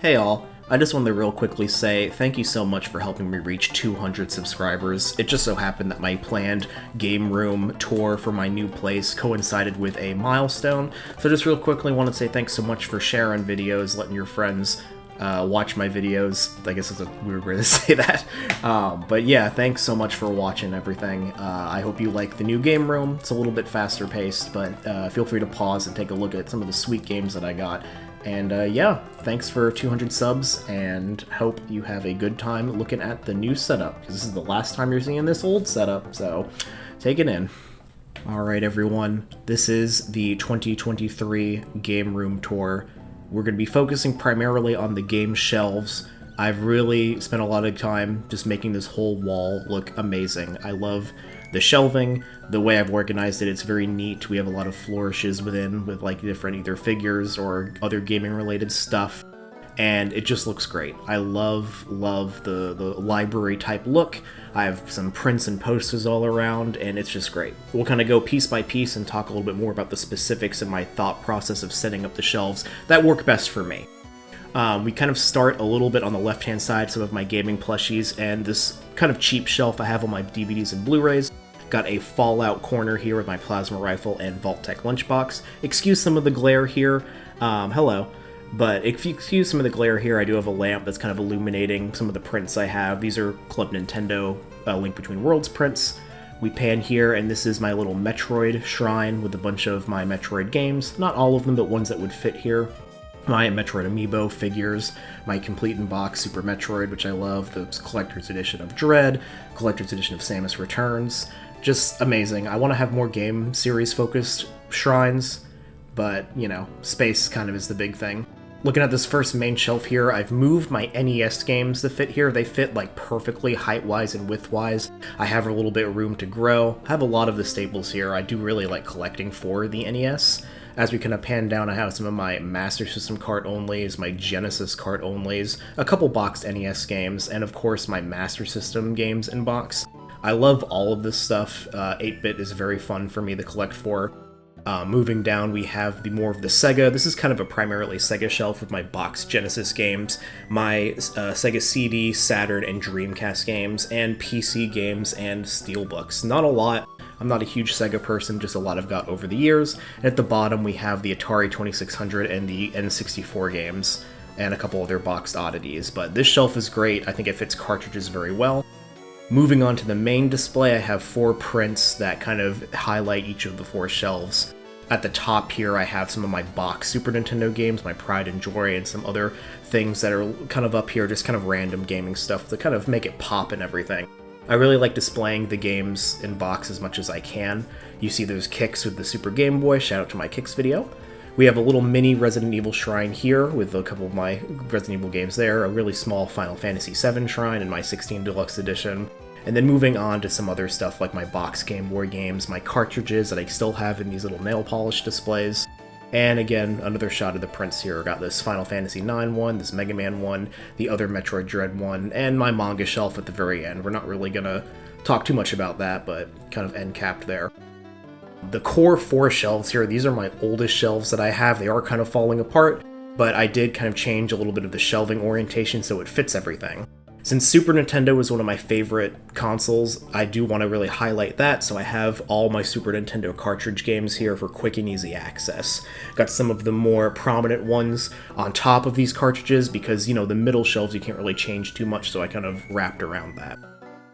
Hey all, I just wanted to real quickly say thank you so much for helping me reach 200 subscribers. It just so happened that my planned game room tour for my new place coincided with a milestone, so just real quickly want to say thanks so much for sharing videos, letting your friends watch my videos. I guess it's a weird way to say that. But yeah, thanks so much for watching everything. I hope you like the new game room. It's a little bit faster paced, but feel free to pause and take a look at some of the sweet games that I got. And yeah, thanks for 200 subs, and hope you have a good time looking at the new setup, because this is the last time you're seeing this old setup, so take it in. Alright everyone, this is the 2023 Game Room Tour. We're going to be focusing primarily on the game shelves. I've really spent a lot of time just making this whole wall look amazing. I love the shelving, the way I've organized it, it's very neat. We have a lot of flourishes within, with like different either figures or other gaming related stuff, and it just looks great. I love the library type look. I have some prints and posters all around, and it's just great. We'll kind of go piece by piece and talk a little bit more about the specifics and my thought process of setting up the shelves that work best for me. We kind of start a little bit on the left-hand side, some of my gaming plushies, and this kind of cheap shelf I have on my DVDs and Blu-rays. Got a Fallout corner here with my plasma rifle and Vault-Tec lunchbox. Excuse some of the glare here. Hello. But if you excuse some of the glare here, I do have a lamp that's kind of illuminating some of the prints I have. These are Club Nintendo Link Between Worlds prints. We pan here, and this is my little Metroid shrine with a bunch of my Metroid games. Not all of them, but ones that would fit here. My Metroid Amiibo figures, my complete in box Super Metroid, which I love, the collector's edition of Dread, collector's edition of Samus Returns. Just amazing. I want to have more game series focused shrines, but you know, space kind of is the big thing. Looking at this first main shelf here, I've moved my NES games to fit here. They fit like perfectly height-wise and width-wise. I have a little bit of room to grow. I have a lot of the staples here. I do really like collecting for the NES. As we kind of pan down, I have some of my Master System cart-onlys, my Genesis cart-onlys, a couple boxed NES games, and of course my Master System games in box. I love all of this stuff. 8-bit is very fun for me to collect for. Moving down, we have more of the Sega. This is kind of a primarily Sega shelf with my boxed Genesis games, my Sega CD, Saturn, and Dreamcast games, and PC games and Steelbooks. Not a lot. I'm not a huge Sega person, just a lot I've got over the years. And at the bottom, we have the Atari 2600 and the N64 games, and a couple other boxed oddities. But this shelf is great. I think it fits cartridges very well. Moving on to the main display, I have 4 prints that kind of highlight each of the 4 shelves. At the top here, I have some of my box Super Nintendo games, my Pride and Joy, and some other things that are kind of up here, just kind of random gaming stuff to kind of make it pop and everything. I really like displaying the games in box as much as I can. You see those Kicks with the Super Game Boy, shout out to my Kicks video. We have a little mini Resident Evil shrine here with a couple of my Resident Evil games there, a really small Final Fantasy VII shrine in my 16 Deluxe Edition, and then moving on to some other stuff like my box Game Boy games, my cartridges that I still have in these little nail polish displays, and again, another shot of the prints here. I got this Final Fantasy IX one, this Mega Man one, the other Metroid Dread one, and my manga shelf at the very end. We're not really gonna talk too much about that, but kind of end capped there. The core 4 shelves here, these are my oldest shelves that I have. They are kind of falling apart, but I did kind of change a little bit of the shelving orientation so it fits everything. Since Super Nintendo is one of my favorite consoles, I do want to really highlight that, so I have all my Super Nintendo cartridge games here for quick and easy access. Got some of the more prominent ones on top of these cartridges because, you know, the middle shelves you can't really change too much, so I kind of wrapped around that.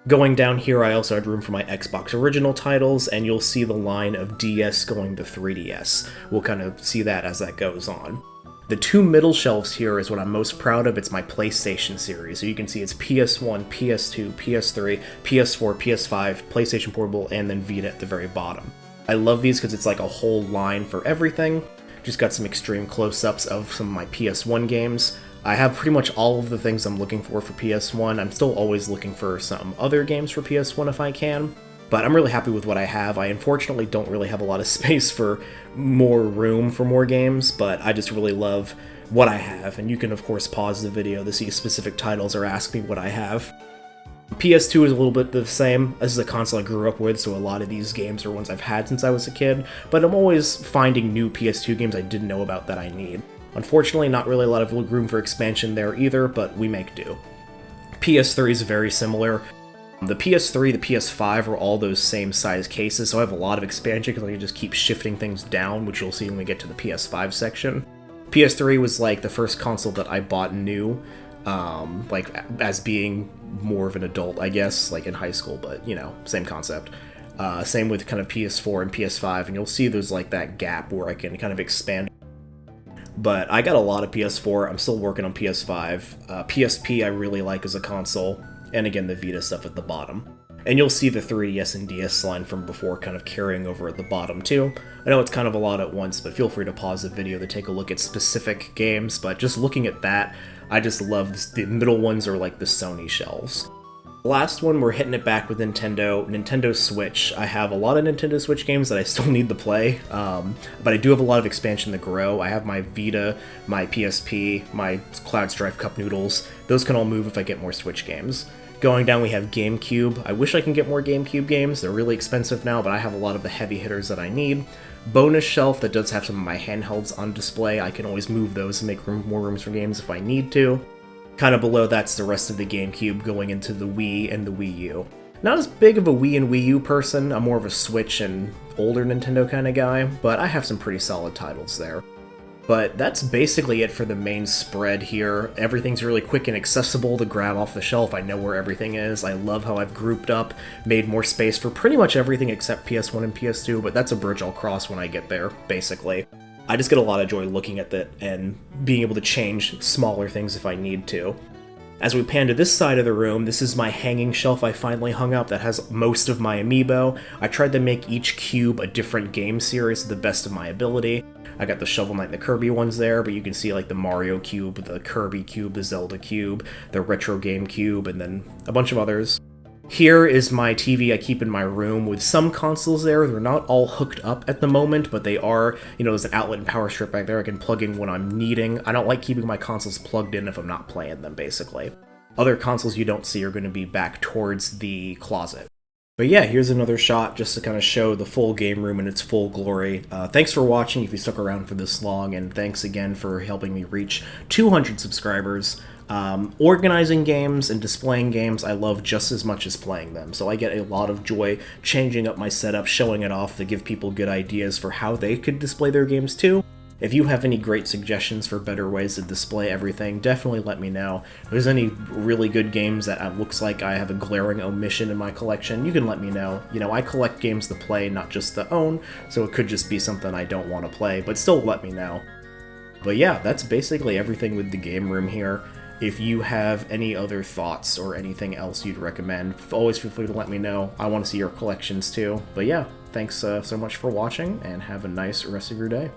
Going down here, I also had room for my Xbox original titles, and you'll see the line of DS going to 3DS. We'll kind of see that as that goes on. The 2 middle shelves here is what I'm most proud of. It's my PlayStation series. So you can see it's PS1, PS2, PS3, PS4, PS5, PlayStation Portable, and then Vita at the very bottom. I love these because it's like a whole line for everything. Just got some extreme close-ups of some of my PS1 games. I have pretty much all of the things I'm looking for PS1. I'm still always looking for some other games for PS1 if I can. But I'm really happy with what I have. I unfortunately don't really have a lot of space for more room for more games, but I just really love what I have. And you can, of course, pause the video to see specific titles or ask me what I have. PS2 is a little bit the same. This is a console I grew up with, so a lot of these games are ones I've had since I was a kid, but I'm always finding new PS2 games I didn't know about that I need. Unfortunately, not really a lot of room for expansion there either, but we make do. PS3 is very similar. The PS3, the PS5 are all those same size cases, so I have a lot of expansion because I can just keep shifting things down, which you'll see when we get to the PS5 section. PS3 was like the first console that I bought new, like as being more of an adult, I guess, like in high school, but you know, same concept. Same with kind of PS4 and PS5, and you'll see there's like that gap where I can kind of expand. But I got a lot of PS4, I'm still working on PS5. PSP I really like as a console, and again the Vita stuff at the bottom. And you'll see the 3DS and DS line from before kind of carrying over at the bottom too. I know it's kind of a lot at once, but feel free to pause the video to take a look at specific games, but just looking at that, I just love this. The middle ones are like the Sony shelves. Last one, we're hitting it back with Nintendo Switch. I have a lot of Nintendo Switch games that I still need to play, but I do have a lot of expansion to grow. I have my Vita, my PSP, my Cloud Strife Cup Noodles. Those can all move if I get more Switch games. Going down, we have GameCube. I wish I can get more GameCube games. They're really expensive now, but I have a lot of the heavy hitters that I need. Bonus shelf that does have some of my handhelds on display. I can always move those and make more rooms for games if I need to. Kind of below that's the rest of the GameCube going into the Wii and the Wii U. Not as big of a Wii and Wii U person, I'm more of a Switch and older Nintendo kind of guy, but I have some pretty solid titles there. But that's basically it for the main spread here. Everything's really quick and accessible to grab off the shelf. I know where everything is. I love how I've grouped up, made more space for pretty much everything except PS1 and PS2, but that's a bridge I'll cross when I get there, basically. I just get a lot of joy looking at that and being able to change smaller things if I need to. As we pan to this side of the room, this is my hanging shelf I finally hung up that has most of my amiibo. I tried to make each cube a different game series to the best of my ability. I got the Shovel Knight and the Kirby ones there, but you can see like the Mario cube, the Kirby cube, the Zelda cube, the Retro Game cube, and then a bunch of others. Here is my TV I keep in my room with some consoles there. They're not all hooked up at the moment, but they are, you know, there's an outlet and power strip back there I can plug in when I'm needing. I don't like keeping my consoles plugged in if I'm not playing them, basically. Other consoles you don't see are going to be back towards the closet. But yeah, here's another shot just to kind of show the full game room in its full glory. Thanks for watching if you stuck around for this long, and thanks again for helping me reach 200 subscribers. Organizing games and displaying games I love just as much as playing them, so I get a lot of joy changing up my setup, showing it off to give people good ideas for how they could display their games too. If you have any great suggestions for better ways to display everything, definitely let me know. If there's any really good games that it looks like I have a glaring omission in my collection, you can let me know. You know, I collect games to play, not just to own, so it could just be something I don't want to play, but still let me know. But yeah, that's basically everything with the game room here. If you have any other thoughts or anything else you'd recommend, always feel free to let me know. I want to see your collections too. But yeah, thanks so much for watching, and have a nice rest of your day.